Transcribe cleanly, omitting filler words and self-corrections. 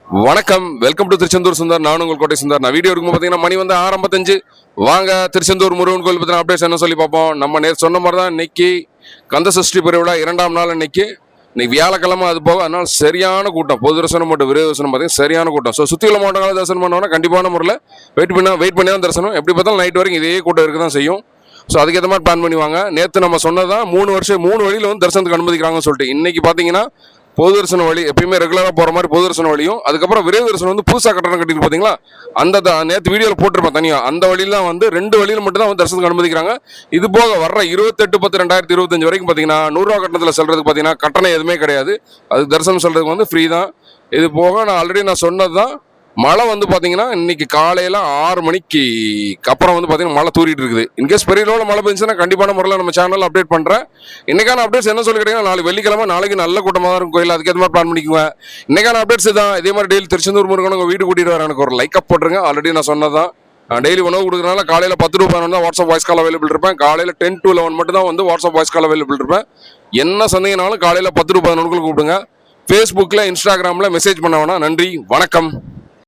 வணக்கம், welcome to Tiruchendur Sundar. நான் உங்கள் கோட்டை சுந்தர். நான் வீடியோ இருக்கும் பார்த்தீங்கன்னா மணி வந்து 6:55. வாங்க திருச்செந்தூர் முருகன் கோயில் பற்றின அப்டேட்ஸ் என்ன சொல்லி பார்ப்போம். நம்ம நேற்று சொன்ன மாதிரி தான் இன்னைக்கு கந்த சஷ்டி பெருவிழா 2ஆம் நாள். இன்னைக்கு வியாழக்கிழமை, அது போக அதனால சரியான கூட்டம். பொது தரிசனம் மற்றும் விரைவு தரிசனம் பார்த்தீங்கன்னா சரியான கூட்டம். ஸோ சுற்றி உள்ள மாவட்டங்களை தரிசனம் பண்ணோன்னா கண்டிப்பான முறையில் வெயிட் பண்ணி தான் தரிசனம். எப்படி பார்த்தாலும் நைட் வரைக்கும் இதே கூட்டம் இருக்க தான் செய்யும். ஸோ அதுக்கேற்ற மாதிரி பிளான் பண்ணுவாங்க. நேற்று நம்ம சொன்னதான் 3 வழியில் வந்து தரிசனத்துக்கு அனுமதிக்கிறாங்கன்னு சொல்லிட்டு. இன்னைக்கு பார்த்தீங்கன்னா பொது தரிசன வழி எப்பயுமே ரெகுலராக போகிற மாதிரி பொது தரிசன வழியும், அதுக்கப்புறம் விரைவு தரிசனம் வந்து புதுசாக கட்டணம் கட்டிட்டு பார்த்தீங்களா, அந்த நேற்று வீடியோவில் போட்டிருப்பேன் தனியாக. அந்த வழியில் தான் வந்து 2 வழியில் மட்டும் தான் வந்து தரிசனத்துக்கு அனுமதிக்கிறாங்க. இது போக வர்ற 28/10/2025 வரைக்கும் பார்த்தீங்கன்னா 100 ரூபா கட்டணத்தில் செல்றதுக்கு பார்த்தீங்கன்னா கட்டணம் எதுவுமே கிடையாது. அது தரிசனம் செல்றதுக்கு வந்து ஃப்ரீ தான். இது போக நான் ஆல்ரெடி சொன்னது தான், மழை வந்து பார்த்தீங்கன்னா இன்னைக்கு காலையில் 6 மணிக்கு அப்புறம் வந்து பார்த்தீங்கன்னா மழை தூரிட்டு இருக்குது. இன்கேஸ் பெரிய லெவலில் மழை பெஞ்சுன்னா கண்டிப்பான முறையில் நம்ம சேனல் அப்டேட் பண்ணுறேன். இன்னைக்கான அப்டேட்ஸ் என்ன சொல்லி கேட்டீங்கன்னா, நாளைக்கு வெள்ளிக்கிழமை, நாளைக்கு நல்ல கூட்டமாக தான் இருக்கும் கோயில். அதுக்கேற்ற மாதிரி பிளான் பண்ணிக்குவேன். இன்னைக்கான அப்டேட்ஸ் தான். இதே மாதிரி டெய்லி திருச்செந்தூர் முருகன் உங்கள் வீடு கூட்டிட்டு வர எனக்கு ஒரு லைக் அப் போட்டுருங்க. ஆல்ரெடி நான் சொன்னதான். டெய்லி உணவு கொடுக்குறதுனால காலையில் 10 to 11 தான் வாட்ஸ்அப் வாய்ஸ் கால் அவைலபிள் இருப்பேன். காலையில் 10 to 11 மட்டும் தான் வந்து வாட்ஸ்அப் வாய்ஸ் கால் அவைலபிள் இருப்பேன். என்ன சந்தேகனாலும் காலையில் 10 to 11 கூப்பிடுங்க. ஃபேஸ்புக்கில், இன்ஸ்டாகிராமில் மெசேஜ் பண்ண வேணாம். நன்றி, வணக்கம்.